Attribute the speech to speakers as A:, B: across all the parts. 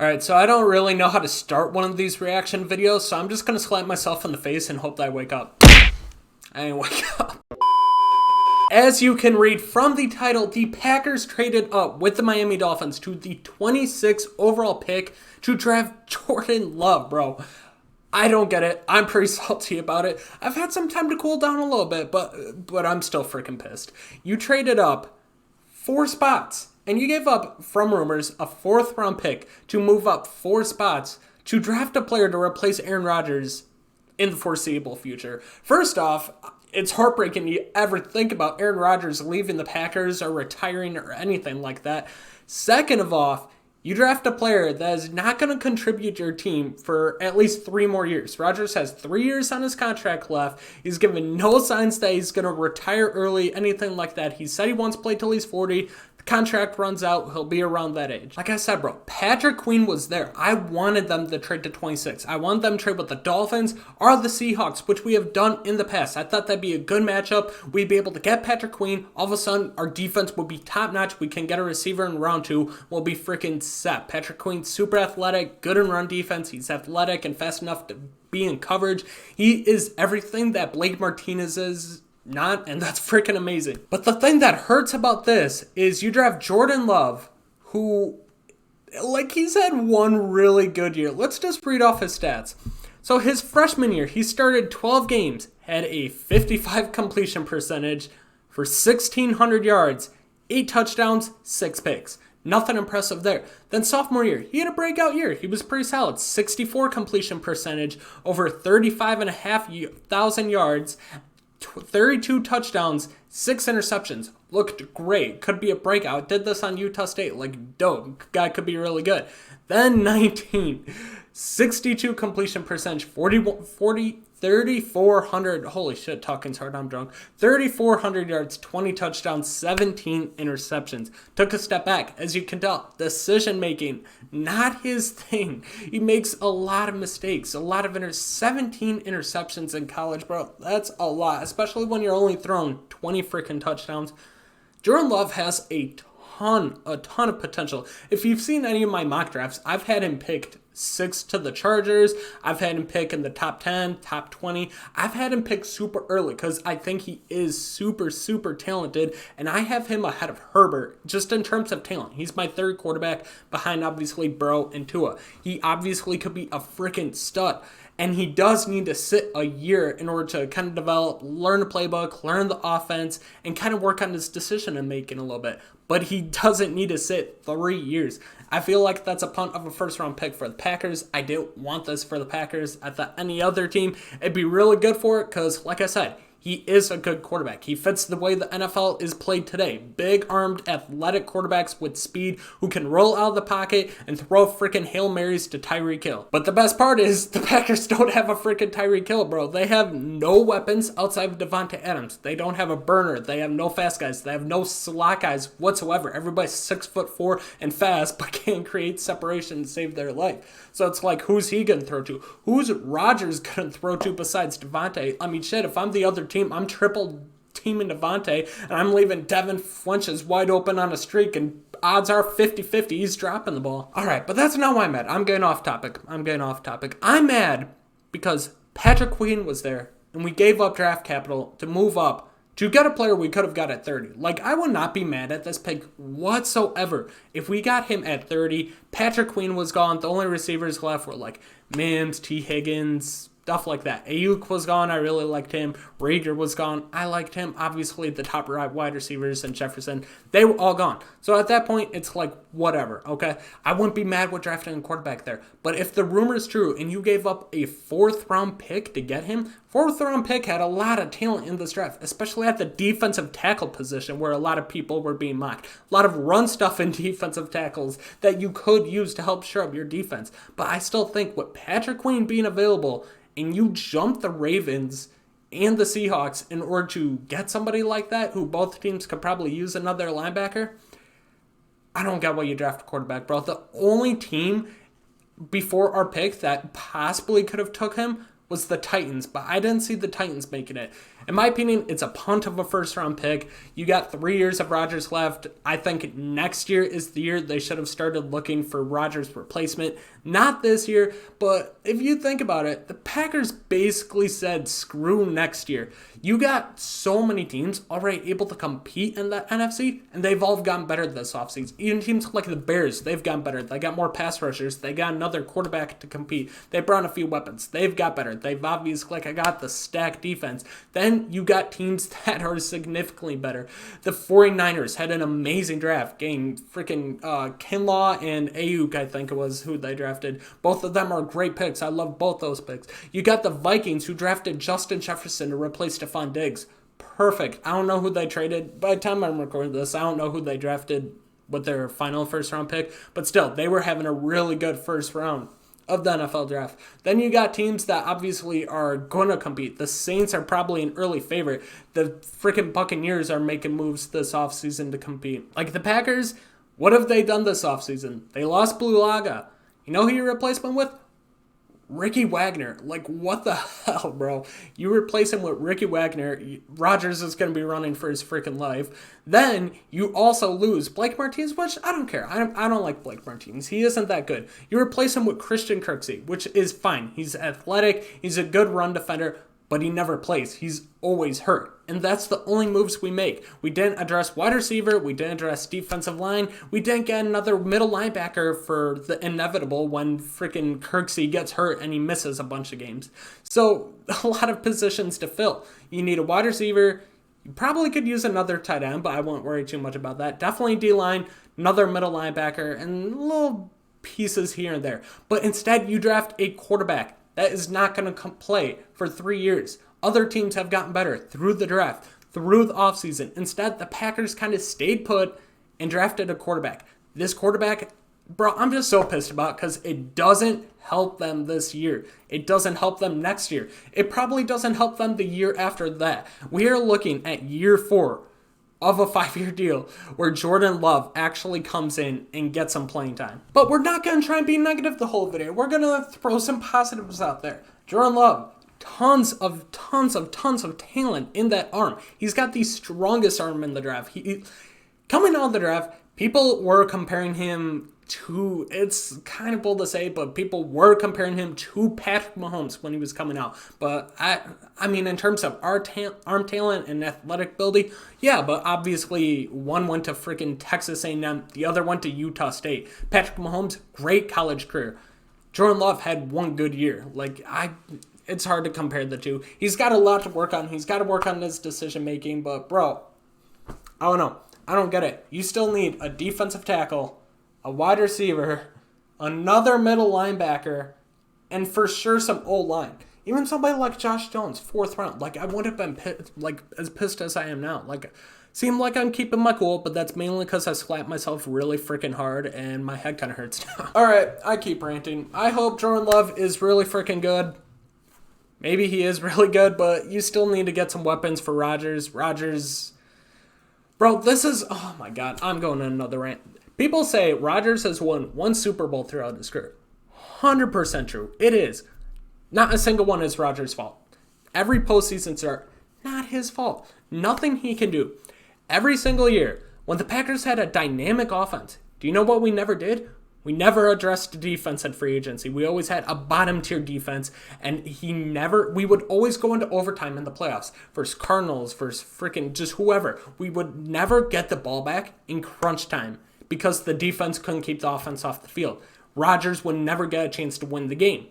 A: Alright, so I don't really know how to start one of these reaction videos, so I'm just gonna slap myself in the face and hope that I wake up. I ain't wake up. As you can read from the title, the Packers traded up with the Miami Dolphins to the 26th overall pick to draft Jordan Love, bro. I don't get it. I'm pretty salty about it. I've had some time to cool down a little bit, but I'm still freaking pissed. You traded up 4 spots, and you gave up, from rumors, a 4th round pick to move up 4 spots to draft a player to replace Aaron Rodgers in the foreseeable future. First off, it's heartbreaking you ever think about Aaron Rodgers leaving the Packers or retiring or anything like that. Second of all, you draft a player that is not going to contribute to your team for at least 3 more years. Rodgers has 3 years on his contract left. He's given no signs that he's going to retire early, anything like that. He said he wants to play till he's 40. The contract runs out. He'll be around that age. Like I said, bro, Patrick Queen was there. I wanted them to trade to 26. I wanted them to trade with the Dolphins or the Seahawks, which we have done in the past. I thought that'd be a good matchup. We'd be able to get Patrick Queen. All of a sudden, our defense will be top-notch. We can get a receiver in round 2. We'll be freaking set. Patrick Queen's super athletic, good in run defense. He's athletic and fast enough to be in coverage. He is everything that Blake Martinez is not, and that's freaking amazing. But the thing that hurts about this is you draft Jordan Love, who, like, he's had one really good year. Let's just read off his stats. So his freshman year, he started 12 games, had a 55 completion percentage for 1,600 yards, 8 touchdowns, 6 picks. Nothing impressive there. Then sophomore year, he had a breakout year. He was pretty solid. 64 completion percentage, over 35,500 yards, 32 touchdowns, 6 interceptions. Looked great. Could be a breakout. Did this on Utah State. Like, dope. Guy could be really good. Then 62 completion percentage, 3,400. Holy shit, talking's hard. I'm drunk. 3,400 yards, 20 touchdowns, 17 interceptions. Took a step back. As you can tell, decision making, not his thing. He makes a lot of mistakes. A lot of 17 interceptions in college, bro. That's a lot, especially when you're only throwing 20 freaking touchdowns. Jordan Love has a ton of potential. If you've seen any of my mock drafts, I've had him picked 6 to the Chargers. I've had him pick in the top 10, top 20. I've had him pick super early because I think he is super talented, and I have him ahead of Herbert just in terms of talent. He's my 3rd quarterback behind, obviously, Burrow and Tua. He obviously could be a freaking stud, and he does need to sit a year in order to kind of develop, learn the playbook, learn the offense, and kind of work on his decision making a little bit. But he doesn't need to sit 3 years. I feel like that's a punt of a 1st round pick for the Packers. I didn't want this for the Packers. I thought any other team, it'd be really good for it because, like I said, he is a good quarterback. He fits the way the NFL is played today. Big-armed, athletic quarterbacks with speed who can roll out of the pocket and throw freaking Hail Marys to Tyreek Hill. But the best part is the Packers don't have a freaking Tyreek Hill, bro. They have no weapons outside of Devontae Adams. They don't have a burner. They have no fast guys. They have no slot guys whatsoever. Everybody's 6'4" and fast, but can't create separation and save their life. So it's like, who's he going to throw to? Who's Rodgers going to throw to besides Devontae? I mean, shit, if I'm the other team, I'm triple teaming Devontae, and I'm leaving Devin Funchess wide open on a streak, and odds are 50-50 he's dropping the ball. All right, but that's not why I'm mad. I'm getting off topic. I'm mad because Patrick Queen was there, and we gave up draft capital to move up to get a player we could have got at 30. Like, I would not be mad at this pick whatsoever. If we got him at 30, Patrick Queen was gone. The only receivers left were, like, Mims, T. Higgins, stuff like that. Ayuk was gone. I really liked him. Rager was gone. I liked him. Obviously, the top wide receivers and Jefferson, they were all gone. So at that point, it's like, whatever, okay? I wouldn't be mad with drafting a quarterback there. But if the rumor is true and you gave up a 4th round pick to get him, 4th round pick had a lot of talent in this draft, especially at the defensive tackle position where a lot of people were being mocked. A lot of run stuff in defensive tackles that you could use to help shore up your defense. But I still think with Patrick Queen being available, and you jump the Ravens and the Seahawks in order to get somebody like that, who both teams could probably use another linebacker, I don't get why you draft a quarterback, bro. The only team before our pick that possibly could have took him was the Titans, but I didn't see the Titans making it. In my opinion, it's a punt of a first-round pick. You got 3 years of Rodgers left. I think next year is the year they should have started looking for Rodgers' replacement. Not this year, but if you think about it, the Packers basically said, screw next year. You got so many teams already able to compete in the NFC, and they've all gotten better this offseason. Even teams like the Bears, they've gotten better. They got more pass rushers. They got another quarterback to compete. They brought a few weapons. They've got better. They've obviously got the stacked defense. Then you got teams that are significantly better. The 49ers had an amazing draft, getting freaking Kinlaw and Ayuk, I think it was who they drafted. Both of them are great picks. I love both those picks. You got the Vikings who drafted Justin Jefferson to replace Stephon Diggs. Perfect. I don't know who they traded. By the time I'm recording this, I don't know who they drafted with their final first-round pick. But still, they were having a really good first round of the NFL draft. Then you got teams that obviously are going to compete. The Saints are probably an early favorite. The freaking Buccaneers are making moves this offseason to compete. Like the Packers, what have they done this offseason? They lost Blue Laga. You know who you replace him with? Ricky Wagner. Like, what the hell, bro? You replace him with Ricky Wagner, Rodgers is going to be running for his freaking life. Then you also lose Blake Martinez, which I don't care. I don't like Blake Martinez. He isn't that good. You replace him with Christian Kirksey, which is fine. He's athletic. He's a good run defender, but he never plays. He's always hurt. And that's the only moves we make. We didn't address wide receiver. We didn't address defensive line. We didn't get another middle linebacker for the inevitable when freaking Kirksey gets hurt and he misses a bunch of games. So a lot of positions to fill. You need a wide receiver. You probably could use another tight end, but I won't worry too much about that. Definitely D-line, another middle linebacker, and little pieces here and there. But instead, you draft a quarterback that is not going to play for 3 years. Other teams have gotten better through the draft, through the offseason. Instead, the Packers kind of stayed put and drafted a quarterback. This quarterback, bro, I'm just so pissed about because it doesn't help them this year. It doesn't help them next year. It probably doesn't help them the year after that. We are looking at year 4 of a 5-year deal where Jordan Love actually comes in and gets some playing time. But we're not going to try and be negative the whole video. We're going to throw some positives out there. Jordan Love, tons of talent in that arm. He's got the strongest arm in the draft. Coming out of the draft, people were comparing him to, it's kind of bold to say, but people were comparing him to Patrick Mahomes when he was coming out. But I mean, in terms of arm talent and athletic ability, yeah, but obviously one went to freaking Texas A&M, the other went to Utah State. Patrick Mahomes, great college career. Jordan Love had one good year. It's hard to compare the two. He's got a lot to work on. He's got to work on his decision making, but bro, I don't know. I don't get it. You still need a defensive tackle, a wide receiver, another middle linebacker, and for sure some O-line. Even somebody like Josh Jones, 4th round. I wouldn't have been as pissed as I am now. Seem like I'm keeping my cool, but that's mainly because I slapped myself really freaking hard and my head kind of hurts now. Alright, I keep ranting. I hope Jordan Love is really freaking good. Maybe he is really good, but you still need to get some weapons for Rodgers. Bro, this is, oh my god, I'm going on another rant. People say Rodgers has won 1 Super Bowl throughout his career. 100% true. It is. Not a single one is Rodgers' fault. Every postseason start, not his fault. Nothing he can do. Every single year, when the Packers had a dynamic offense, do you know what we never did? We never addressed defense at free agency. We always had a bottom-tier defense, and we would always go into overtime in the playoffs versus Cardinals, versus freaking just whoever. We would never get the ball back in crunch time because the defense couldn't keep the offense off the field. Rodgers would never get a chance to win the game.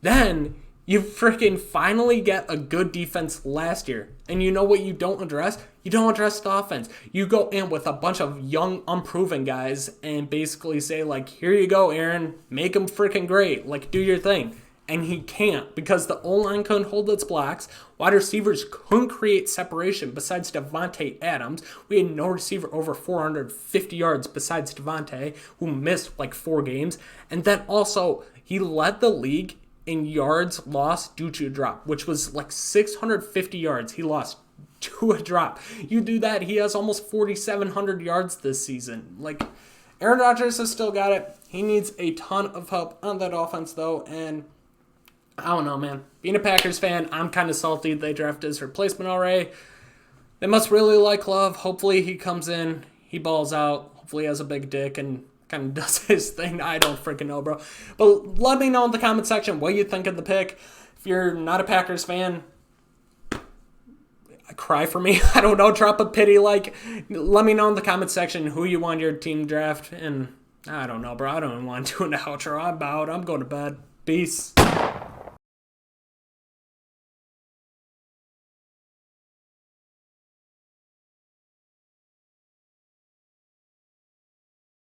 A: Then you freaking finally get a good defense last year. And you know what you don't address? You don't address the offense. You go in with a bunch of young, unproven guys and basically say, here you go, Aaron. Make them freaking great. Do your thing. And he can't because the O-line couldn't hold its blocks. Wide receivers couldn't create separation besides Devontae Adams. We had no receiver over 450 yards besides Devontae, who missed 4 games. And then also, he led the league in yards lost due to a drop, which was 650 yards he lost to a drop. You do that, he has almost 4,700 yards this season. Aaron Rodgers has still got it. He needs a ton of help on that offense, though, and I don't know, man. Being a Packers fan, I'm kind of salty they drafted his replacement already. They must really like Love. Hopefully he comes in, he balls out. Hopefully he has a big dick and kind of does his thing. I don't freaking know, bro. But let me know in the comment section what you think of the pick. If you're not a Packers fan, cry for me. I don't know. Drop a pity like. Let me know in the comment section who you want your team draft. And I don't know, bro. I don't even want to do an outro. I'm out. I'm going to bed. Peace.